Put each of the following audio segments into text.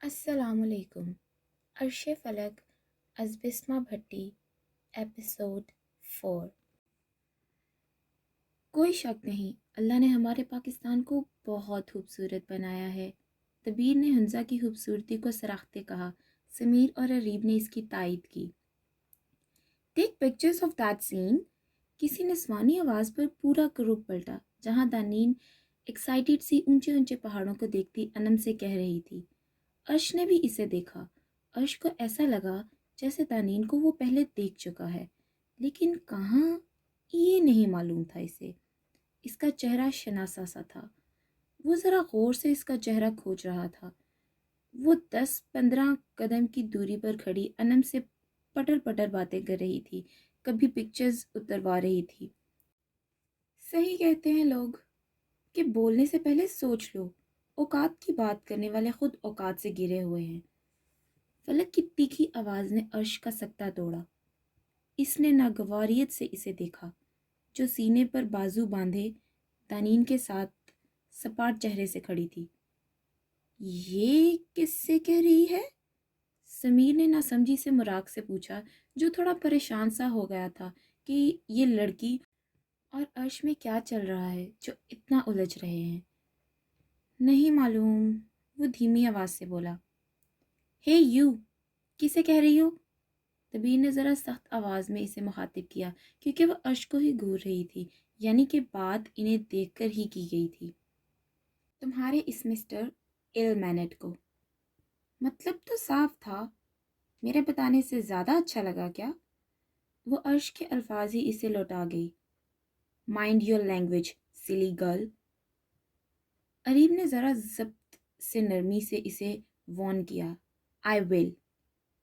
السلام علیکم۔ عرش فلک از بسمہ بھٹی، ایپیسوڈ 4۔ کوئی شک نہیں، اللہ نے ہمارے پاکستان کو بہت خوبصورت بنایا ہے۔ دبیر نے حنزہ کی خوبصورتی کو سراختے کہا۔ سمیر اور عریب نے اس کی تائید کی۔ ٹیک پکچرز آف دیٹ سین۔ کسی نسوانی آواز پر پورا گروپ پلٹا، جہاں دانین ایکسائٹیڈ سی اونچے اونچے پہاڑوں کو دیکھتی انم سے کہہ رہی تھی۔ عرش نے بھی اسے دیکھا۔ عرش کو ایسا لگا جیسے دانین کو وہ پہلے دیکھ چکا ہے، لیکن کہاں یہ نہیں معلوم تھا اسے۔ اس کا چہرہ شناسا سا تھا۔ وہ ذرا غور سے اس کا چہرہ کھوج رہا تھا۔ وہ 10-15 قدم کی دوری پر کھڑی انم سے پٹر پٹر باتیں کر رہی تھی، کبھی پکچرز اتروا رہی تھی۔ صحیح کہتے ہیں لوگ کہ بولنے سے پہلے سوچ لو۔ اوقات کی بات کرنے والے خود اوقات سے گرے ہوئے ہیں۔ فلک کی تیکھی آواز نے عرش کا سکتہ توڑا۔ اس نے ناگواریت سے اسے دیکھا، جو سینے پر بازو باندھے دانین کے ساتھ سپاٹ چہرے سے کھڑی تھی۔ یہ کس سے کہہ رہی ہے؟ سمیر نے ناسمجھی سے مراق سے پوچھا، جو تھوڑا پریشان سا ہو گیا تھا کہ یہ لڑکی اور عرش میں کیا چل رہا ہے جو اتنا الجھ رہے ہیں۔ نہیں معلوم، وہ دھیمی آواز سے بولا۔ ہے یو، کسے کہہ رہی ہو؟ دبیر نے ذرا سخت آواز میں اسے مخاطب کیا، کیونکہ وہ عرش کو ہی گھور رہی تھی، یعنی کہ بات انہیں دیکھ کر ہی کی گئی تھی۔ تمہارے اس مسٹر ایلمینٹ کو۔ مطلب تو صاف تھا، میرے بتانے سے زیادہ اچھا لگا کیا؟ وہ عرش کے الفاظ ہی اسے لوٹا گئی۔ مائنڈ یور لینگویج سلی گرل۔ عریب نے ذرا ضبط سے نرمی سے اسے وارن کیا۔ آئی ول،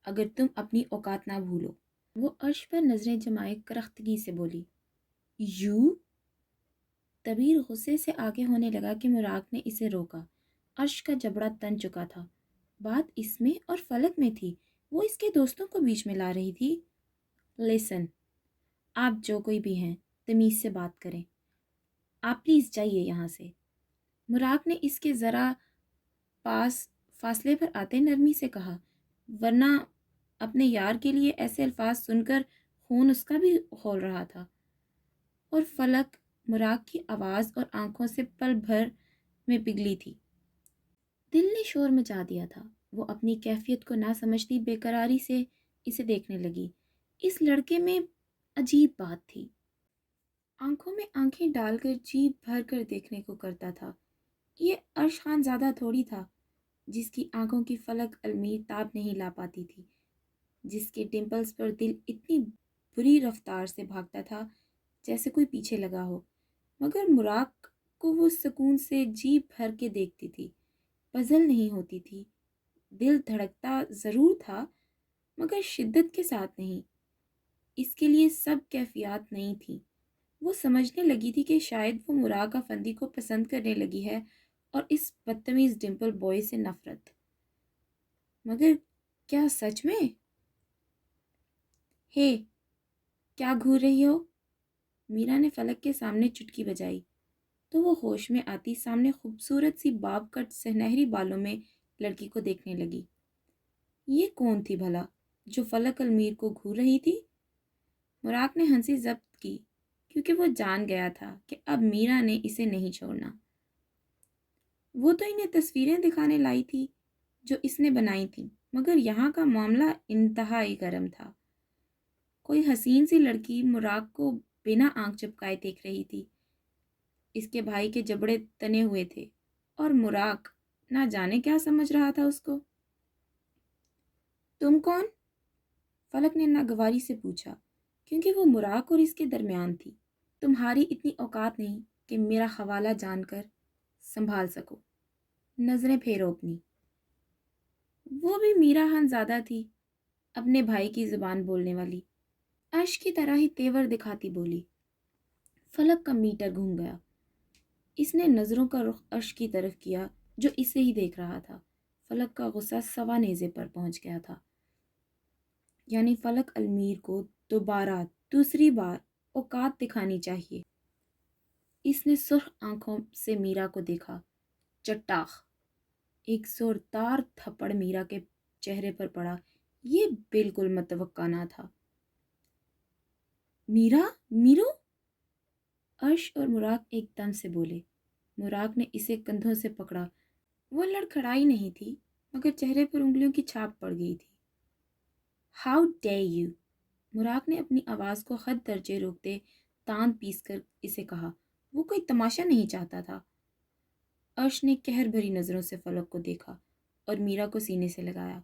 اگر تم اپنی اوقات نہ بھولو۔ وہ عرش پر نظریں جمائے کرختگی سے بولی۔ یو؟ دبیر غصے سے آگے ہونے لگا کہ مراق نے اسے روکا۔ عرش کا جبڑا تن چکا تھا۔ بات اس میں اور فلک میں تھی، وہ اس کے دوستوں کو بیچ میں لا رہی تھی۔ لیسن، آپ جو کوئی بھی ہیں تمیز سے بات کریں۔ آپ پلیز جائیے یہاں سے۔ مراق نے اس کے ذرا پاس فاصلے پر آتے نرمی سے کہا، ورنہ اپنے یار کے لیے ایسے الفاظ سن کر خون اس کا بھی کھول رہا تھا۔ اور فلک مراق کی آواز اور آنکھوں سے پل بھر میں پگھلی تھی۔ دل نے شور مچا دیا تھا۔ وہ اپنی کیفیت کو نہ سمجھتی بے قراری سے اسے دیکھنے لگی۔ اس لڑکے میں عجیب بات تھی۔ آنکھوں میں آنکھیں ڈال کر جی بھر کر دیکھنے کو کرتا تھا۔ یہ عرش خان زادہ تھوڑی تھا، جس کی آنکھوں کی فلک المیر تاب نہیں لا پاتی تھی، جس کے ڈمپلز پر دل اتنی بری رفتار سے بھاگتا تھا جیسے کوئی پیچھے لگا ہو، مگر مراق کو وہ سکون سے جی بھر کے دیکھتی تھی، پزل نہیں ہوتی تھی۔ دل دھڑکتا ضرور تھا، مگر شدت کے ساتھ نہیں۔ اس کے لیے سب کیفیات نہیں تھیں۔ وہ سمجھنے لگی تھی کہ شاید وہ مراق افندی کو پسند کرنے لگی ہے اور اس بدتمیز ڈمپل بوائے سے نفرت۔ مگر کیا سچ میں؟ ہے، کیا گھور رہی ہو؟ میرا نے فلک کے سامنے چٹکی بجائی تو وہ ہوش میں آتی سامنے خوبصورت سی باب کٹ سنہری بالوں میں لڑکی کو دیکھنے لگی۔ یہ کون تھی بھلا جو فلک المیر کو گھور رہی تھی؟ مراق نے ہنسی ضبط کی، کیونکہ وہ جان گیا تھا کہ اب میرا نے اسے نہیں چھوڑنا۔ وہ تو انہیں تصویریں دکھانے لائی تھی جو اس نے بنائی تھیں، مگر یہاں کا معاملہ انتہائی گرم تھا۔ کوئی حسین سی لڑکی مراق کو بنا آنکھ چپکائے دیکھ رہی تھی۔ اس کے بھائی کے جبڑے تنے ہوئے تھے اور مراق نہ جانے کیا سمجھ رہا تھا اس کو۔ تم کون؟ فلک نے ناگواری سے پوچھا، کیونکہ وہ مراق اور اس کے درمیان تھی۔ تمہاری اتنی اوقات نہیں کہ میرا حوالہ جان کر سنبھال سکو۔ نظریں پھیرو اپنی۔ وہ بھی میرا ہن زادہ تھی، اپنے بھائی کی زبان بولنے والی، عرش کی طرح ہی تیور دکھاتی بولی۔ فلک کا میٹر گھوم گیا۔ اس نے نظروں کا رخ عرش کی طرف کیا جو اسے ہی دیکھ رہا تھا۔ فلک کا غصہ سوا نیزے پر پہنچ گیا تھا۔ یعنی فلک المیر کو دوسری بار اوقات دکھانی چاہیے۔ اس نے سرخ آنکھوں سے میرا کو دیکھا۔ چٹاخ! ایک زوردار تھپڑ میرا کے چہرے پر پڑا۔ یہ بالکل متوقع نہ تھا۔ میرا، میرو! عرش اور مراق ایک دم سے بولے۔ مراق نے اسے کندھوں سے پکڑا۔ وہ لڑکھڑائی نہیں تھی مگر چہرے پر انگلیوں کی چھاپ پڑ گئی تھی۔ How dare you! مراق نے اپنی آواز کو حد درجے روکتے دانت پیس کر اسے کہا۔ وہ کوئی تماشا نہیں چاہتا تھا۔ عرش نے قہر بھری نظروں سے فلک کو دیکھا اور میرا کو سینے سے لگایا۔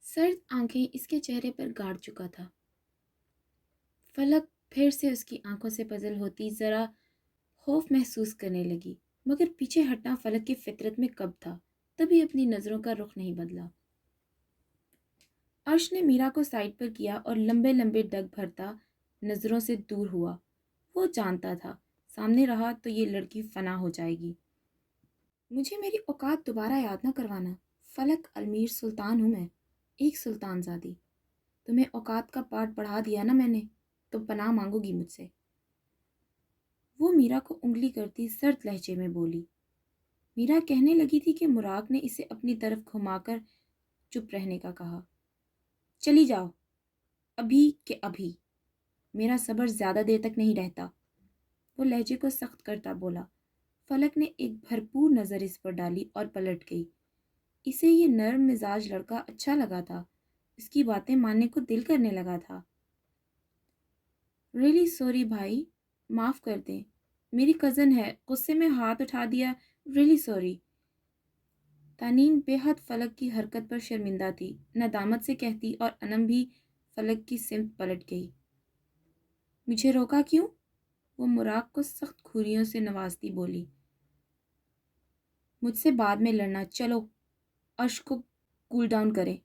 سرد آنکھیں اس کے چہرے پر گاڑ چکا تھا۔ فلک پھر سے اس کی آنکھوں سے پزل ہوتی ذرا خوف محسوس کرنے لگی، مگر پیچھے ہٹنا فلک کی فطرت میں کب تھا، تبھی اپنی نظروں کا رخ نہیں بدلا۔ عرش نے میرا کو سائڈ پر کیا اور لمبے لمبے ڈگ بھرتا نظروں سے دور ہوا۔ وہ جانتا تھا سامنے رہا تو یہ لڑکی فنا ہو جائے گی۔ مجھے میری اوقات دوبارہ یاد نہ کروانا۔ فلک المیر سلطان ہوں میں، ایک سلطان زادی۔ تمہیں اوقات کا پاٹ پڑھا دیا نا میں نے، تو پناہ مانگو گی مجھ سے۔ وہ میرا کو انگلی کرتی سرد لہجے میں بولی۔ میرا کہنے لگی تھی کہ مراق نے اسے اپنی طرف گھما کر چپ رہنے کا کہا۔ چلی جاؤ، ابھی کہ ابھی، میرا صبر زیادہ دیر تک نہیں رہتا۔ وہ لہجے کو سخت کرتا بولا۔ فلک نے ایک بھرپور نظر اس پر ڈالی اور پلٹ گئی۔ اسے یہ نرم مزاج لڑکا اچھا لگا تھا، اس کی باتیں ماننے کو دل کرنے لگا تھا۔ ریلی سوری بھائی، معاف کر دیں، میری کزن ہے، غصے میں ہاتھ اٹھا دیا، ریلی سوری۔ تانین بے حد فلک کی حرکت پر شرمندہ تھی، ندامت سے کہتی اور انم بھی فلک کی سمت پلٹ گئی۔ مجھے روکا کیوں؟ وہ مراق کو سخت کھوریوں سے نوازتی بولی۔ مجھ سے بعد میں لڑنا، چلو عرش کو کول ڈاؤن کریں۔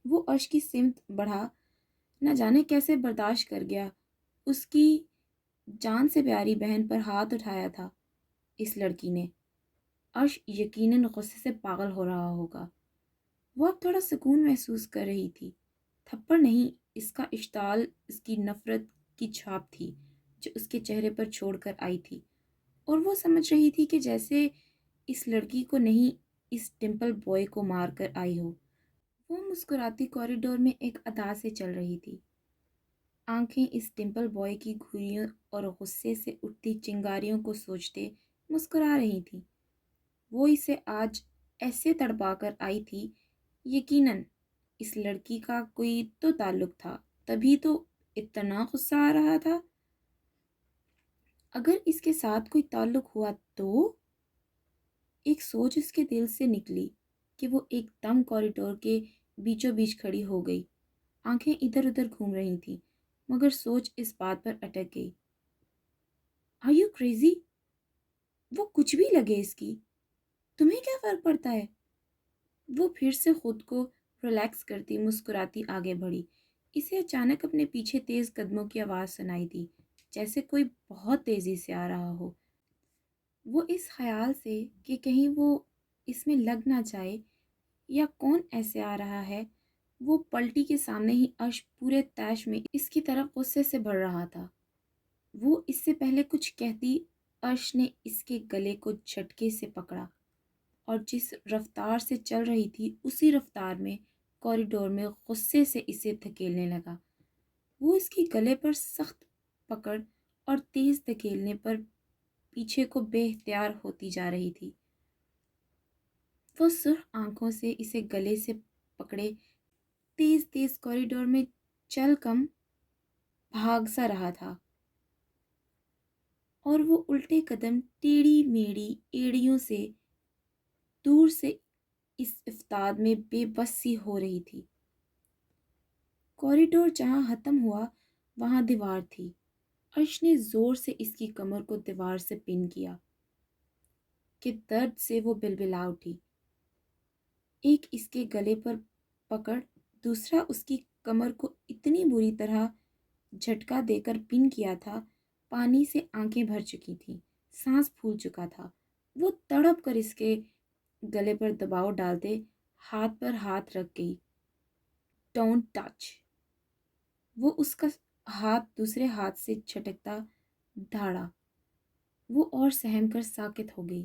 وہ عرش کی سمت بڑھا، نہ جانے کیسے برداشت کر گیا۔ اس کی جان سے پیاری بہن پر ہاتھ اٹھایا تھا اس لڑکی نے۔ عرش یقیناً غصے سے پاگل ہو رہا ہوگا۔ وہ اب تھوڑا سکون محسوس کر رہی تھی۔ تھپڑ نہیں، اس کا اشتعال اس کی نفرت کی چھاپ تھی جو اس کے چہرے پر چھوڑ کر آئی تھی، اور وہ سمجھ رہی تھی کہ جیسے اس لڑکی کو نہیں، اس ڈمپل بوائے کو مار کر آئی ہو۔ وہ مسکراتی کوریڈور میں ایک ادا سے چل رہی تھی۔ آنکھیں اس ڈمپل بوائے کی گھریوں اور غصے سے اٹھتی چنگاریوں کو سوچتے مسکرا رہی تھی۔ وہ اسے آج ایسے تڑپا کر آئی تھی، یقیناً اس لڑکی کا کوئی تو تعلق تھا، تبھی تو اتنا غصہ آ رہا تھا۔ اگر اس کے ساتھ کوئی تعلق ہوا تو؟ ایک سوچ اس کے دل سے نکلی کہ وہ ایک دم کوریڈور کے بیچوں بیچ کھڑی ہو گئی۔ آنکھیں ادھر ادھر گھوم رہی تھیں مگر سوچ اس بات پر اٹک گئی۔ Are you crazy? وہ کچھ بھی لگے اس کی، تمہیں کیا فرق پڑتا ہے؟ وہ پھر سے خود کو ریلیکس کرتی مسکراتی آگے بڑھی۔ اسے اچانک اپنے پیچھے تیز قدموں کی آواز سنائی دی، جیسے کوئی بہت تیزی سے آ رہا ہو۔ وہ اس خیال سے کہ کہیں وہ اس میں لگ نہ جائے یا کون ایسے آ رہا ہے، وہ پلٹی کے سامنے ہی عرش پورے طیش میں اس کی طرف غصے سے بڑھ رہا تھا۔ وہ اس سے پہلے کچھ کہتی، عرش نے اس کے گلے کو جھٹکے سے پکڑا اور جس رفتار سے چل رہی تھی اسی رفتار میں کوریڈور میں غصے سے اسے دھکیلنے لگا۔ وہ اس کی گلے پر سخت پکڑ اور تیز دھکیلنے پر پیچھے کو بے اختیار ہوتی جا رہی تھی۔ وہ سرخ آنکھوں سے اسے گلے سے پکڑے تیز تیز کوریڈور میں چل کم بھاگ سا رہا تھا، اور وہ الٹے قدم ٹیڑھی میڑھی ایڑیوں سے دور سے اس افتاد میں بے بس سی ہو رہی تھی۔ کوریڈور جہاں ختم ہوا وہاں دیوار تھی۔ عرش نے زور سے اس کی کمر کو دیوار سے پن کیا کہ درد سے وہ بلبلا اٹھی۔ ایک اس کے گلے پر پکڑ، دوسرا اس کی کمر کو اتنی بری طرح جھٹکا دے کر پن کیا تھا، پانی سے آنکھیں بھر چکی تھیں، سانس پھول چکا تھا۔ وہ تڑپ کر اس کے گلے پر دباؤ ڈالتے ہاتھ پر ہاتھ رکھ گئی۔ Don't touch! وہ اس کا ہاتھ دوسرے ہاتھ سے جھٹکتا دھاڑا۔ وہ اور سہم کر ساکت ہو گئی۔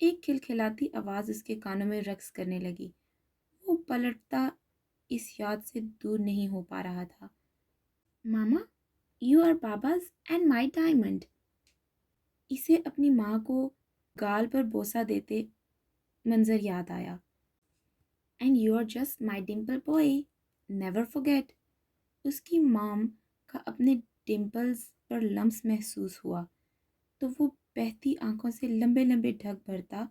ایک کھلکھلاتی آواز اس کے کانوں میں رقص کرنے لگی۔ وہ پلٹتا اس یاد سے دور نہیں ہو پا رہا تھا۔ Mama, you are baba's and my diamond. اسے اپنی ماں کو گال پر بوسہ دیتے منظر یاد آیا۔ And you are just my dimple boy, never forget۔ اس کی مام کا اپنے ڈمپلز پر لمس محسوس ہوا تو وہ بہتی آنکھوں سے لمبے لمبے ڈھک بھرتا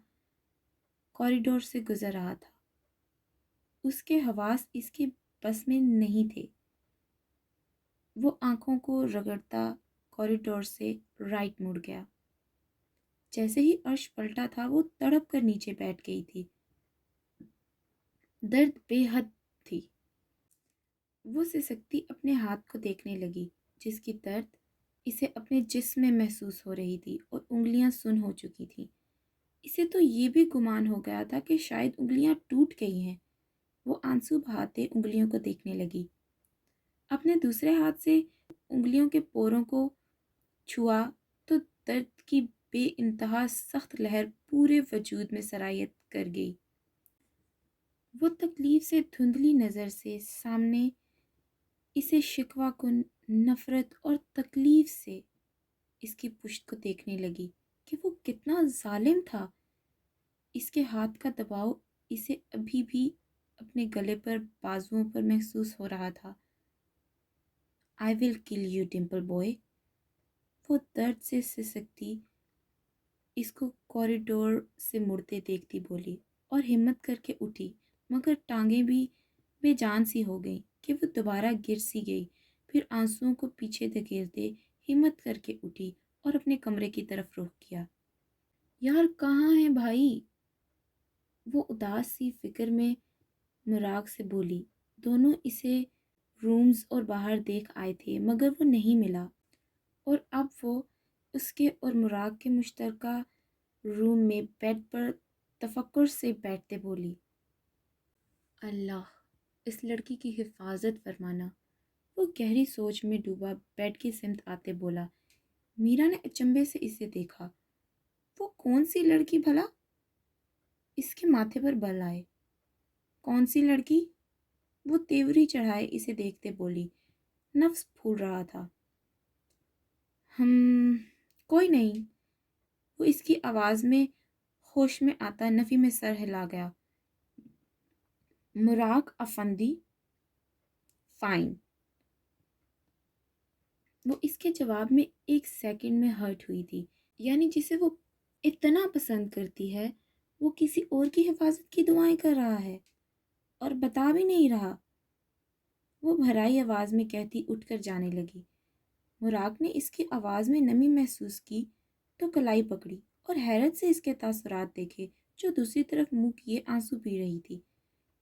کوریڈور سے گزر رہا تھا۔ اس کے حواس اس کے بس میں نہیں تھے۔ وہ آنکھوں کو رگڑتا کوریڈور سے رائٹ مڑ گیا۔ جیسے ہی عرش پلٹا تھا وہ تڑپ کر نیچے بیٹھ گئی تھی۔ درد بے حد تھی۔ وہ سسکتی اپنے ہاتھ کو دیکھنے لگی جس کی درد اسے اپنے جسم میں محسوس ہو رہی تھی اور انگلیاں سن ہو چکی تھیں۔ اسے تو یہ بھی گمان ہو گیا تھا کہ شاید انگلیاں ٹوٹ گئی ہیں۔ وہ آنسو بہاتے انگلیوں کو دیکھنے لگی۔ اپنے دوسرے ہاتھ سے انگلیوں کے پوروں کو چھوا تو درد کی بے انتہا سخت لہر پورے وجود میں سرایت کر گئی۔ وہ تکلیف سے دھندلی نظر سے سامنے اسے شکوہ کن نفرت اور تکلیف سے اس کی پشت کو دیکھنے لگی کہ وہ کتنا ظالم تھا۔ اس کے ہاتھ کا دباؤ اسے ابھی بھی اپنے گلے پر بازوؤں پر محسوس ہو رہا تھا۔ I will kill you dimple boy. وہ درد سے سسکتی اس کو کوریڈور سے مڑتے دیکھتی بولی اور ہمت کر کے اٹھی، مگر ٹانگیں بھی بے جان سی ہو گئیں کہ وہ دوبارہ گر سی گئی۔ پھر آنسوؤں کو پیچھے دھکیلتے ہمت کر کے اٹھی اور اپنے کمرے کی طرف رخ کیا۔ یار کہاں ہے بھائی؟ وہ اداس سی فکر میں مراغ سے بولی۔ دونوں اسے رومز اور باہر دیکھ آئے تھے مگر وہ نہیں ملا، اور اب وہ اس کے اور مراغ کے مشترکہ روم میں بیڈ پر تفکر سے بیٹھتے بولی، اللہ اس لڑکی کی حفاظت فرمانا۔ وہ گہری سوچ میں ڈوبا بیڈ کی سمت آتے بولا۔ میرا نے اچنبے سے اسے دیکھا۔ وہ کون سی لڑکی بھلا؟ اس کے ماتھے پر بل آئے۔ کون سی لڑکی؟ وہ تیوری چڑھائے اسے دیکھتے بولی۔ نفس پھول رہا تھا۔ کوئی نہیں۔ وہ اس کی آواز میں ہوش میں آتا نفی میں سر ہلا گیا۔ مراغ افندی، فائن۔ وہ اس کے جواب میں ایک سیکنڈ میں ہرٹ ہوئی تھی، یعنی جسے وہ اتنا پسند کرتی ہے وہ کسی اور کی حفاظت کی دعائیں کر رہا ہے اور بتا بھی نہیں رہا۔ وہ بھرائی آواز میں کہتی اٹھ کر جانے لگی۔ مراغ نے اس کی آواز میں نمی محسوس کی تو کلائی پکڑی اور حیرت سے اس کے تاثرات دیکھے جو دوسری طرف منہ کیے آنسو پی رہی تھی۔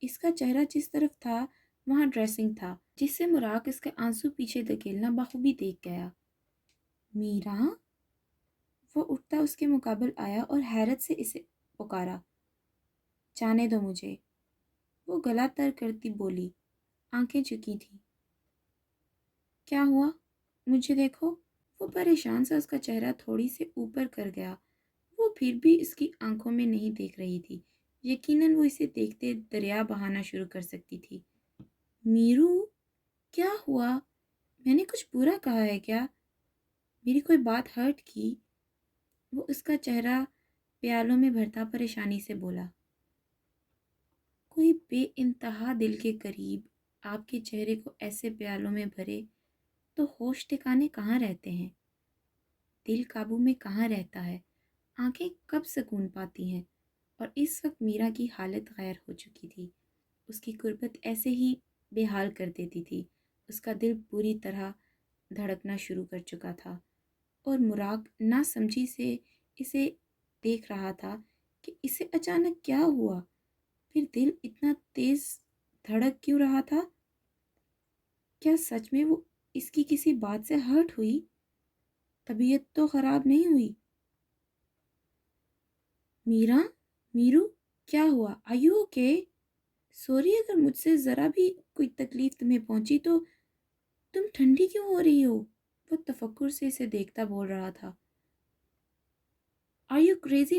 اس کا چہرہ جس طرف تھا وہاں ڈریسنگ تھا جس سے مراغ اس کے آنسو پیچھے دھکیلنا بخوبی دیکھ گیا۔ میرا؟ وہ اٹھتا اس کے مقابل آیا اور حیرت سے اسے پکارا۔ جانے دو مجھے، وہ گلا تر کرتی بولی، آنکھیں جھکی تھیں۔ کیا ہوا؟ مجھے دیکھو۔ وہ پریشان سا اس کا چہرہ تھوڑی سے اوپر کر گیا۔ وہ پھر بھی اس کی آنکھوں میں نہیں دیکھ رہی تھی۔ یقیناً وہ اسے دیکھتے دریا بہانا شروع کر سکتی تھی۔ میرو، کیا ہوا؟ میں نے کچھ برا کہا ہے کیا؟ میری کوئی بات ہرٹ کی؟ وہ اس کا چہرہ پیالوں میں بھرتا پریشانی سے بولا۔ کوئی بے انتہا دل کے قریب آپ کے چہرے کو ایسے پیالوں میں بھرے تو ہوش ٹھکانے کہاں رہتے ہیں؟ دل قابو میں کہاں رہتا ہے؟ آنکھیں کب سکون پاتی ہیں؟ اور اس وقت میرا کی حالت غیر ہو چکی تھی۔ اس کی قربت ایسے ہی بے حال کر دیتی تھی۔ اس کا دل پوری طرح دھڑکنا شروع کر چکا تھا اور مراغ نہ سمجھی سے اسے دیکھ رہا تھا کہ اسے اچانک کیا ہوا؟ پھر دل اتنا تیز دھڑک کیوں رہا تھا؟ کیا سچ میں وہ اس کی کسی بات سے ہرٹ ہوئی؟ طبیعت تو خراب نہیں ہوئی؟ میرو کیا ہوا؟ Are you okay? سوری اگر مجھ سے ذرا بھی کوئی تکلیف تمہیں پہنچی تو تم ٹھنڈی کیوں ہو رہی ہو؟ وہ تفکر سے اسے دیکھتا بول رہا تھا۔ Are you crazy?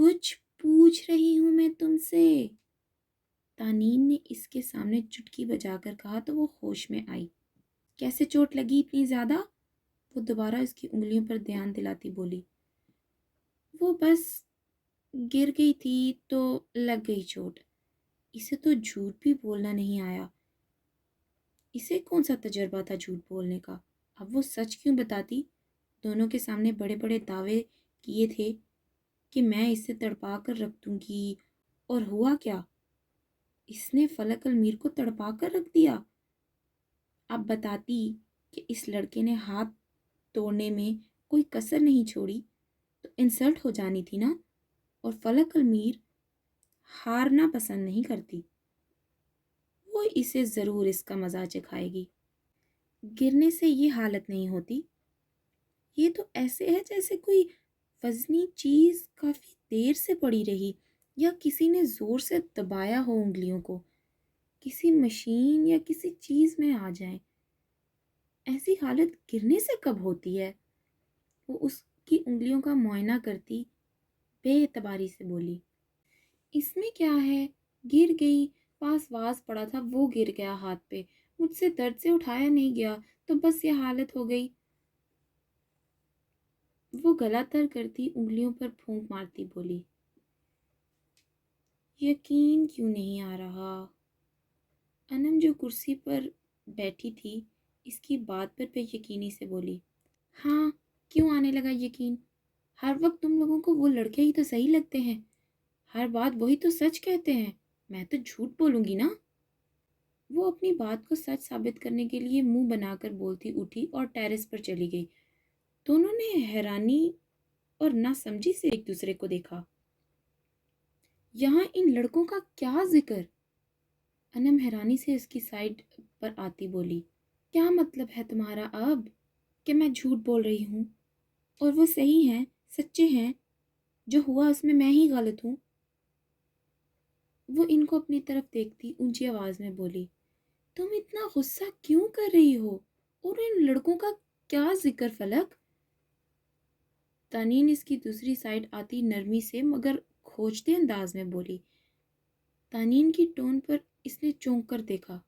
کچھ پوچھ رہی ہوں میں تم سے، تانین نے اس کے سامنے چٹکی بجا کر کہا تو وہ ہوش میں آئی۔ کیسے چوٹ لگی اتنی زیادہ؟ وہ دوبارہ اس کی انگلیوں پر دھیان دلاتی بولی۔ وہ بس گر گئی تھی تو لگ گئی چوٹ۔ اسے تو جھوٹ بھی بولنا نہیں آیا۔ اسے کون سا تجربہ تھا جھوٹ بولنے کا؟ اب وہ سچ کیوں بتاتی؟ دونوں کے سامنے بڑے بڑے دعوے کیے تھے کہ میں اسے تڑپا کر رکھ دوں گی، اور ہوا کیا؟ اس نے فلک المیر کو تڑپا کر رکھ دیا۔ اب بتاتی کہ اس لڑکے نے ہاتھ توڑنے میں کوئی کسر نہیں چھوڑی تو انسلٹ ہو جانی تھی نا، اور فلک المیر ہارنا پسند نہیں کرتی، وہ اسے ضرور اس کا مزہ چکھائے گی۔ گرنے سے یہ حالت نہیں ہوتی، یہ تو ایسے ہے جیسے کوئی وزنی چیز کافی دیر سے پڑی رہی، یا کسی نے زور سے دبایا ہو انگلیوں کو، کسی مشین یا کسی چیز میں آ جائیں۔ ایسی حالت گرنے سے کب ہوتی ہے؟ وہ اس کی انگلیوں کا معائنہ کرتی بے اعتباری سے بولی۔ اس میں کیا ہے، گر گئی، پاس واز پڑا تھا وہ گر گیا ہاتھ پہ، مجھ سے درد سے اٹھایا نہیں گیا تو بس یہ حالت ہو گئی۔ وہ گلا تر کرتی انگلیوں پر پھونک مارتی بولی۔ یقین کیوں نہیں آ رہا؟ انم جو کرسی پر بیٹھی تھی اس کی بات پر بے یقینی سے بولی۔ ہاں، کیوں آنے لگا یقین؟ ہر وقت تم لوگوں کو وہ لڑکے ہی تو صحیح لگتے ہیں، ہر بات وہی تو سچ کہتے ہیں، میں تو جھوٹ بولوں گی نا؟ وہ اپنی بات کو سچ ثابت کرنے کے لیے منہ بنا کر بولتی اٹھی اور ٹیرس پر چلی گئی۔ دونوں نے حیرانی اور ناسمجھی سے ایک دوسرے کو دیکھا۔ یہاں ان لڑکوں کا کیا ذکر؟ انم حیرانی سے اس کی سائڈ پر آتی بولی۔ کیا مطلب ہے تمہارا اب کہ میں جھوٹ بول رہی ہوں اور وہ صحیح ہیں، سچے ہیں، جو ہوا اس میں ہی غلط ہوں؟ وہ ان کو اپنی طرف دیکھتی اونچی آواز میں بولی۔ تم اتنا غصہ کیوں کر رہی ہو، اور ان لڑکوں کا کیا ذکر فلک؟ تانین اس کی دوسری سائڈ آتی نرمی سے مگر کھوجتے انداز میں بولی۔ تانین کی ٹون پر اس نے چونک کر دیکھا۔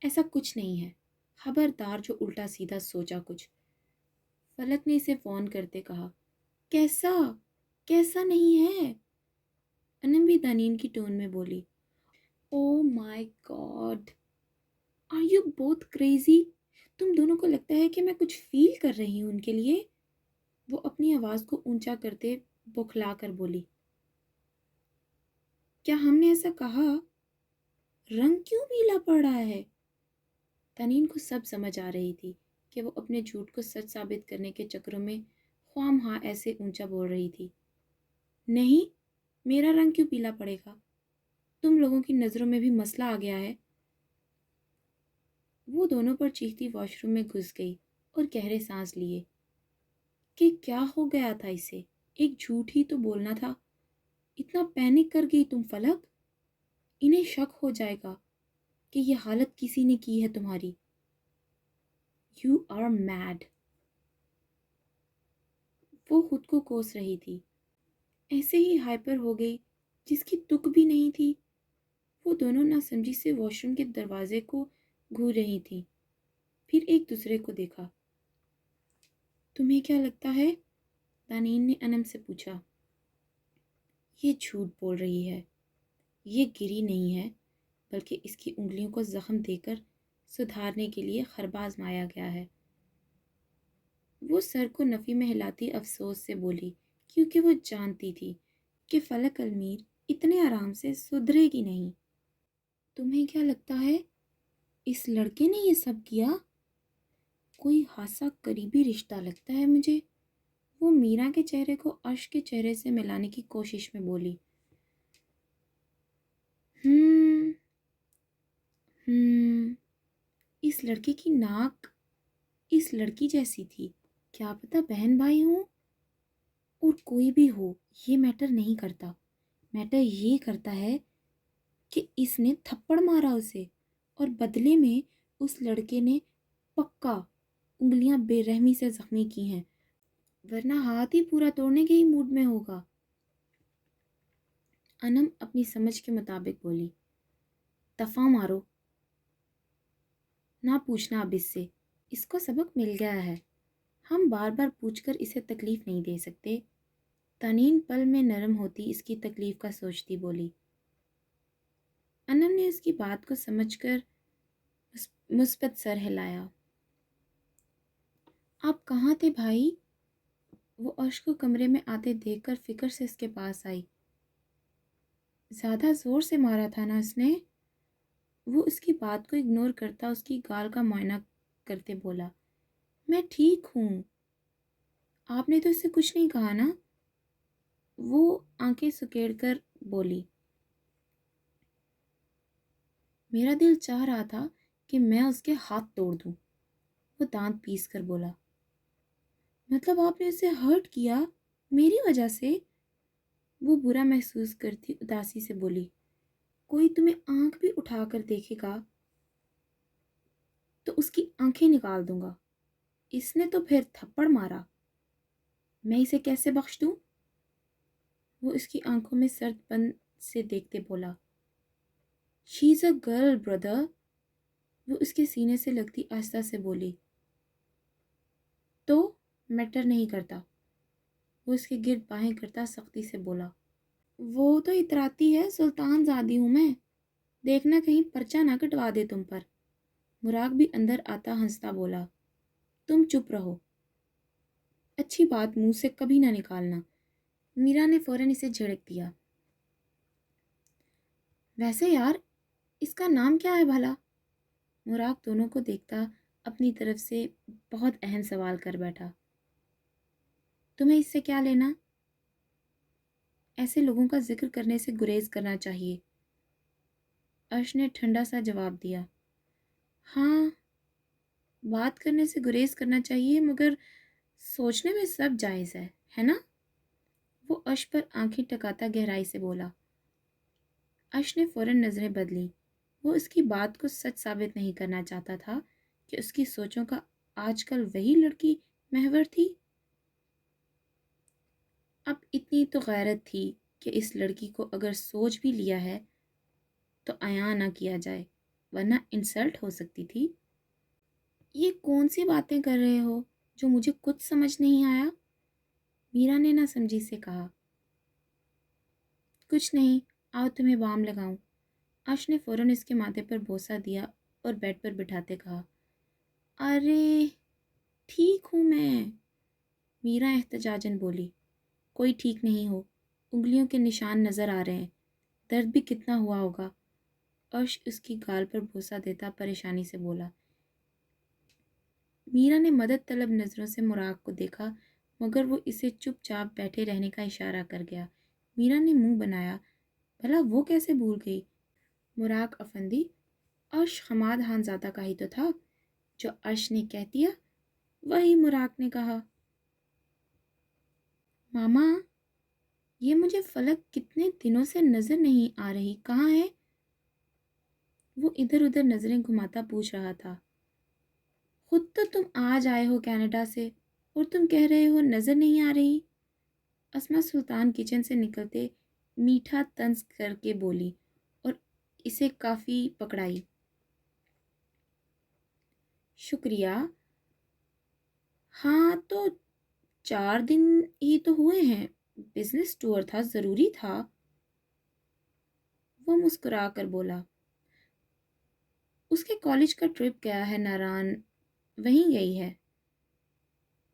ایسا کچھ نہیں ہے، خبردار جو الٹا سیدھا سوچا کچھ۔ فلک نے اسے فون کرتے کہا۔ کیسا کیسا نہیں ہے؟ انم بھی تانین کی ٹون میں بولی۔ Oh my God, are you both crazy? تم دونوں کو لگتا ہے کہ میں کچھ فیل کر رہی ہوں ان کے لیے؟ وہ اپنی آواز کو اونچا کرتے بوکھلا کر بولی۔ کیا ہم نے ایسا کہا؟ رنگ کیوں پیلا پڑ رہا ہے؟ تنین کو سب سمجھ آ رہی تھی کہ وہ اپنے جھوٹ کو سچ ثابت کرنے کے چکروں میں خواہ مخواہ ایسے اونچا بول رہی تھی۔ نہیں، میرا رنگ کیوں پیلا پڑے گا؟ تم لوگوں کی نظروں میں بھی مسئلہ آ گیا ہے۔ وہ دونوں پر چیختی واش روم میں گھس گئی اور گہرے سانس لیے کہ کیا ہو گیا تھا اسے، ایک جھوٹ ہی تو بولنا تھا۔ اتنا پینک کر گئی تم فلک؟ انہیں شک ہو جائے گا کہ یہ حالت کسی نے کی ہے تمہاری۔ You are mad. وہ خود کو کوس رہی تھی، ایسے ہی ہائپر ہو گئی جس کی تک بھی نہیں تھی۔ وہ دونوں ناسمجھی سے واش روم کے دروازے کو گھور رہی تھیں، پھر ایک دوسرے کو دیکھا۔ تمہیں کیا لگتا ہے؟ تانین نے انم سے پوچھا۔ یہ جھوٹ بول رہی ہے، یہ گری نہیں ہے، بلکہ اس کی انگلیوں کو زخم دے کر سدھارنے کے لیے خربہ آزمایا گیا ہے۔ وہ سر کو نفی میں ہلاتی افسوس سے بولی، کیونکہ وہ جانتی تھی کہ فلک المیر اتنے آرام سے سدھرے گی نہیں۔ تمہیں کیا لگتا ہے اس لڑکے نے یہ سب کیا؟ کوئی خاصا قریبی رشتہ لگتا ہے مجھے۔ وہ میرا کے چہرے کو عرش کے چہرے سے ملانے کی کوشش میں بولی۔ ہم اس لڑکے کی ناک اس لڑکی جیسی تھی، کیا پتہ بہن بھائی ہوں، اور کوئی بھی ہو یہ میٹر نہیں کرتا۔ میٹر یہ کرتا ہے کہ اس نے تھپڑ مارا اسے، اور بدلے میں اس لڑکے نے پکا انگلیاں بے رحمی سے زخمی کی ہیں۔ ورنہ ہاتھ ہی پورا توڑنے کے ہی موڈ میں ہوگا۔ انم اپنی سمجھ کے مطابق بولی، دفعہ مارو، نہ پوچھنا اب اس سے، اس کو سبق مل گیا ہے، ہم بار بار پوچھ کر اسے تکلیف نہیں دے سکتے۔ تنین پل میں نرم ہوتی اس کی تکلیف کا سوچتی بولی۔ انم نے اس کی بات کو سمجھ کر مثبت سر ہلایا۔ آپ کہاں تھے بھائی؟ وہ عرش کو کمرے میں آتے دیکھ کر فکر سے اس کے پاس آئی۔ زیادہ زور سے مارا تھا نا اس نے؟ وہ اس کی بات کو اگنور کرتا اس کی گال کا معائنہ کرتے بولا، میں ٹھیک ہوں، آپ نے تو اس سے کچھ نہیں کہا نا؟ وہ آنکھیں سکیڑ کر بولی، میرا دل چاہ رہا تھا کہ میں اس کے ہاتھ توڑ دوں۔ وہ دانت پیس کر بولا، مطلب آپ نے اسے ہرٹ کیا میری وجہ سے؟ وہ برا محسوس کرتی اداسی سے بولی، کوئی تمہیں آنکھ بھی اٹھا کر دیکھے گا تو اس کی آنکھیں نکال دوں گا۔ اس نے تو پھر تھپڑ مارا، میں اسے کیسے بخش دوں؟ وہ اس کی آنکھوں میں سرد پن سے دیکھتے بولا، شی از اے گرل بردر۔ وہ اس کے سینے سے لگتی آہستہ سے بولی، تو میٹر نہیں کرتا۔ وہ اس کے گرد باہیں کرتا سختی سے بولا، وہ تو اتراتی ہے، سلطان زادی ہوں میں، دیکھنا کہیں پرچہ نہ کٹوا دے تم پر۔ مراق بھی اندر آتا ہنستا بولا، تم چپ رہو، اچھی بات منہ سے کبھی نہ نکالنا۔ میرا نے فوراً اسے جھڑک دیا، ویسے یار اس کا نام کیا ہے بھلا؟ مراق دونوں کو دیکھتا اپنی طرف سے بہت اہم سوال کر بیٹھا، تمہیں اس سے کیا لینا؟ ایسے لوگوں کا ذکر کرنے سے گریز کرنا چاہیے۔ عرش نے ٹھنڈا سا جواب دیا، ہاں بات کرنے سے گریز کرنا چاہیے، مگر سوچنے میں سب جائز ہے نا؟ وہ عرش پر آنکھیں ٹکاتا گہرائی سے بولا۔ عرش نے فوراً نظریں بدلیں، وہ اس کی بات کو سچ ثابت نہیں کرنا چاہتا تھا کہ اس کی سوچوں کا آج کل وہی لڑکی محور تھی۔ اب اتنی تو غیرت تھی کہ اس لڑکی کو اگر سوچ بھی لیا ہے تو عیاں نہ کیا جائے، ورنہ انسلٹ ہو سکتی تھی۔ یہ کون سی باتیں کر رہے ہو جو مجھے کچھ سمجھ نہیں آیا؟ میرا نے نہ سمجھی سے کہا۔ کچھ نہیں، آؤ تمہیں بام لگاؤں۔ عرش نے فوراً اس کے ماتھے پر بوسہ دیا اور بیڈ پر بٹھاتے کہا، ارے ٹھیک ہوں میں۔ میرا احتجاجاً بولی، کوئی ٹھیک نہیں ہو، انگلیوں کے نشان نظر آ رہے ہیں، درد بھی کتنا ہوا ہوگا۔ عرش اس کی گال پر بوسہ دیتا پریشانی سے بولا۔ میرا نے مدد طلب نظروں سے مراق کو دیکھا، مگر وہ اسے چپ چاپ بیٹھے رہنے کا اشارہ کر گیا۔ میرا نے منہ بنایا، بھلا وہ کیسے بھول گئی؟ مراق افندی، عرش حماد خانزادہ کا ہی تو تھا، جو عرش نے کہہ دیا وہی مراق نے کہا۔ ماما، یہ مجھے فلک کتنے دنوں سے نظر نہیں آ رہی، کہاں ہے؟ وہ ادھر ادھر نظریں گھماتا پوچھ رہا تھا۔ خود تو تم آج آئے ہو کینیڈا سے اور تم کہہ رہے ہو نظر نہیں آ رہی؟ اسما سلطان کچن سے نکلتے میٹھا طنز کر کے بولی اور اسے کافی پکڑائی۔ شکریہ، ہاں تو 4 دن ہی تو ہوئے ہیں، بزنس ٹور تھا، ضروری تھا۔ وہ مسکرا کر بولا، اس کے کالج کا ٹرپ گیا ہے ناران، وہیں گئی ہے۔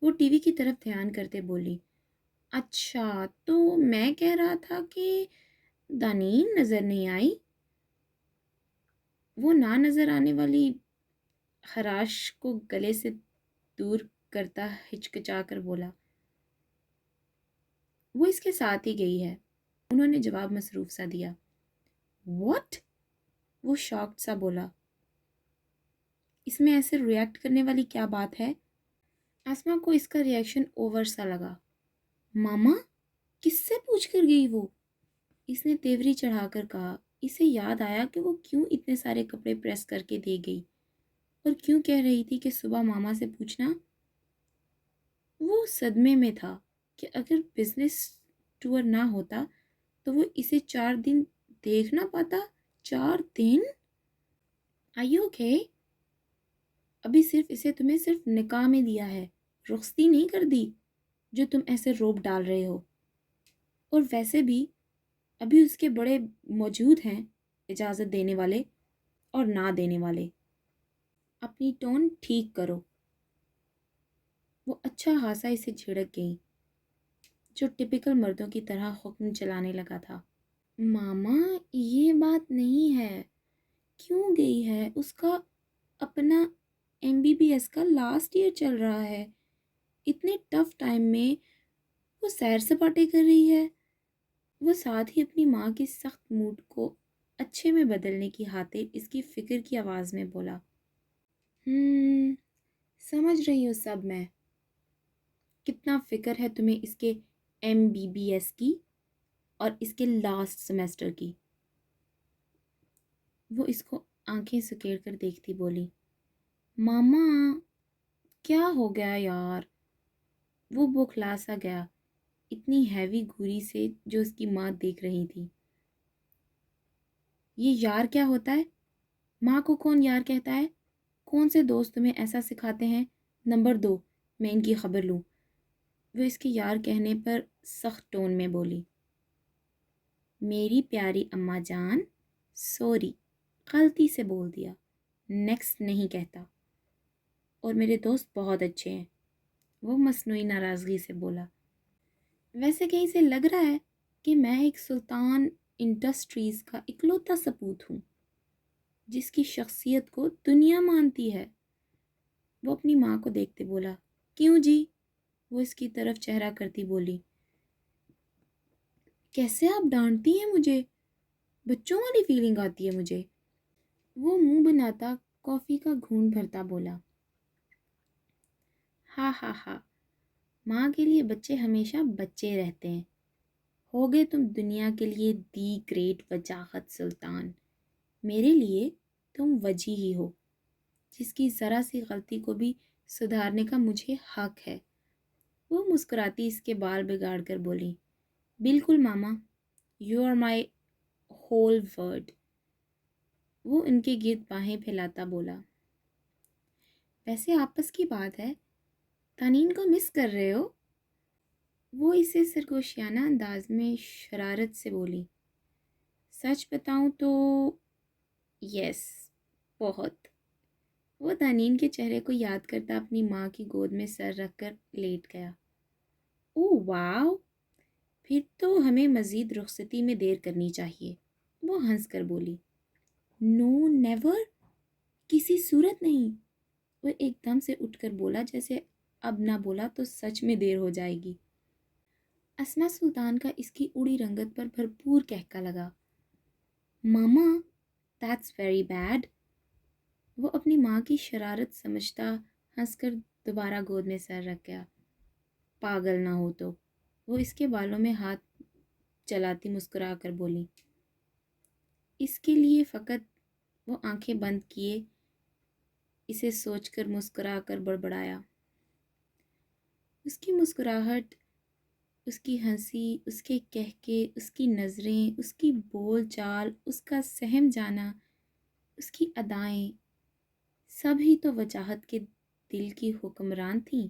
وہ ٹی وی کی طرف دھیان کرتے بولی، اچھا تو میں کہہ رہا تھا کہ دانین نظر نہیں آئی۔ وہ نہ نظر آنے والی خراش کو گلے سے دور کرتا ہچکچا کر بولا، وہ اس کے ساتھ ہی گئی ہے۔ انہوں نے جواب مصروف سا دیا۔ واٹ؟ وہ شاکڈ سا بولا، اس میں ایسے ریئیکٹ کرنے والی کیا بات ہے؟ اسما کو اس کا ریئیکشن اوور سا لگا۔ ماما کس سے پوچھ کر گئی وہ؟ اس نے تیوری چڑھا کر کہا۔ اسے یاد آیا کہ وہ کیوں اتنے سارے کپڑے پریس کر کے دے گئی اور کیوں کہہ رہی تھی کہ صبح ماما سے پوچھنا۔ وہ صدمے میں تھا کہ اگر بزنس ٹور نہ ہوتا تو وہ اسے 4 دن دیکھ نہ پاتا. 4 دن؟ آئی یو اوکے؟ ابھی صرف اسے تمہیں صرف نکاح میں دیا ہے، رخصتی نہیں کر دی جو تم ایسے روب ڈال رہے ہو. اور ویسے بھی ابھی اس کے بڑے موجود ہیں اجازت دینے والے اور نہ دینے والے. اپنی ٹون ٹھیک کرو. وہ اچھا خاصا اسے جھڑک گئی جو ٹپیکل مردوں کی طرح حکم چلانے لگا تھا. ماما یہ بات نہیں ہے. کیوں گئی ہے؟ اس کا اپنا MBBS کا لاسٹ ایئر چل رہا ہے. اتنے ٹف ٹائم میں وہ سیر سپاٹے کر رہی ہے. وہ ساتھ ہی اپنی ماں کے سخت موڈ کو اچھے میں بدلنے کی خاطر اس کی فکر کی آواز میں بولا. سمجھ رہی ہوں سب میں. کتنا فکر ہے تمہیں اس کے MBBS کی اور اس کے لاسٹ سیمسٹر کی. وہ اس کو آنکھیں سکیڑ کر دیکھتی بولی. ماما کیا ہو گیا یار؟ وہ بوکھلا سا گیا اتنی ہیوی گھوری سے جو اس کی ماں دیکھ رہی تھی. یہ یار کیا ہوتا ہے؟ ماں کو کون یار کہتا ہے؟ کون سے دوست تمہیں ایسا سکھاتے ہیں؟ نمبر 2 میں ان کی خبر لوں. وہ اس کے یار کہنے پر سخت ٹون میں بولی. میری پیاری اماں جان، سوری، غلطی سے بول دیا، نیکسٹ نہیں کہتا. اور میرے دوست بہت اچھے ہیں. وہ مصنوعی ناراضگی سے بولا. ویسے کہیں سے لگ رہا ہے کہ میں ایک سلطان انڈسٹریز کا اکلوتا سپوت ہوں جس کی شخصیت کو دنیا مانتی ہے. وہ اپنی ماں کو دیکھتے بولا. کیوں جی؟ وہ اس کی طرف چہرہ کرتی بولی. کیسے آپ ڈانٹتی ہیں مجھے؟ بچوں والی فیلنگ آتی ہے مجھے. وہ منہ بناتا کافی کا گھونٹ بھرتا بولا. ہاں ہاں ہاں، ماں کے لیے بچے ہمیشہ بچے رہتے ہیں. ہو گئے تم دنیا کے لیے دی گریٹ وجاہت سلطان. میرے لیے تم وجی ہی ہو جس کی ذرا سی غلطی کو بھی سدھارنے کا مجھے حق ہے. وہ مسکراتی اس کے بال بگاڑ کر بولی. بالکل mama, you are my whole world. وہ ان کے گرد باہیں پھیلاتا بولا. ویسے آپس کی بات ہے، تانین کو مس کر رہے ہو؟ وہ اسے سرگوشیانہ انداز میں شرارت سے بولی. سچ بتاؤں تو یس، بہت. وہ تانین کے چہرے کو یاد کرتا اپنی ماں کی گود میں سر رکھ کر لیٹ گیا. اوہ واو، پھر تو ہمیں مزید رخصتی میں دیر کرنی چاہیے. وہ ہنس کر بولی. نو نیور، کسی صورت نہیں. وہ ایک دم سے اٹھ کر بولا جیسے اب نہ بولا تو سچ میں دیر ہو جائے گی. اسما سلطان کا اس کی اڑی رنگت پر بھرپور کہکا لگا. ماما دیٹس ویری بیڈ. وہ اپنی ماں کی شرارت سمجھتا ہنس کر دوبارہ گود میں سر رکھ گیا. پاگل نہ ہو تو. وہ اس کے بالوں میں ہاتھ چلاتی مسکرا کر بولی. اس کے لیے فقط. وہ آنکھیں بند کیے اسے سوچ کر مسکرا کر بڑبڑایا. اس کی مسکراہٹ، اس کی ہنسی، اس کے کہکے، اس کی نظریں، اس کی بول چال، اس کا سہم جانا، اس کی ادائیں، سب ہی تو وجاہت کے دل کی حکمران تھیں.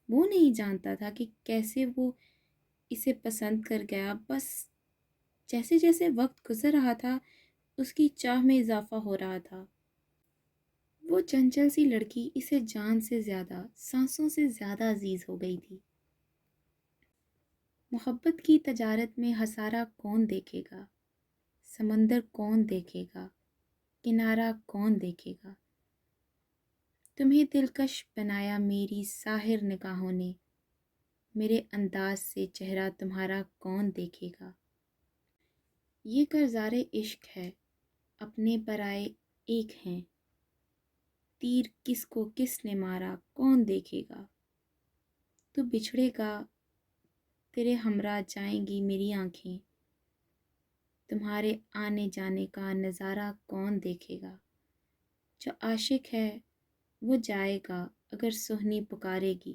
وہ نہیں جانتا تھا کہ کیسے وہ اسے پسند کر گیا. بس جیسے جیسے وقت گزر رہا تھا اس کی چاہ میں اضافہ ہو رہا تھا. وہ چنچل سی لڑکی اسے جان سے زیادہ، سانسوں سے زیادہ عزیز ہو گئی تھی. محبت کی تجارت میں ہسارا کون دیکھے گا؟ سمندر کون دیکھے گا؟ کنارہ کون دیکھے گا؟ تمہیں دلکش بنایا میری ساحر نگاہوں نے. میرے انداز سے چہرہ تمہارا کون دیکھے گا؟ یہ کرزار عشق ہے، اپنے پرائے ایک ہیں. تیر کس کو کس نے مارا کون دیکھے گا؟ تو بچھڑے گا، تیرے ہمراہ جائیں گی میری آنکھیں. تمہارے آنے جانے کا نظارہ کون دیکھے گا؟ جو عاشق ہے وہ جائے گا اگر سہنی پکارے گی.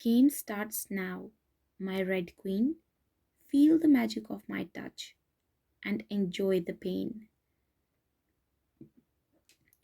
game starts now, my red queen. Feel the magic of my touch and enjoy the pain.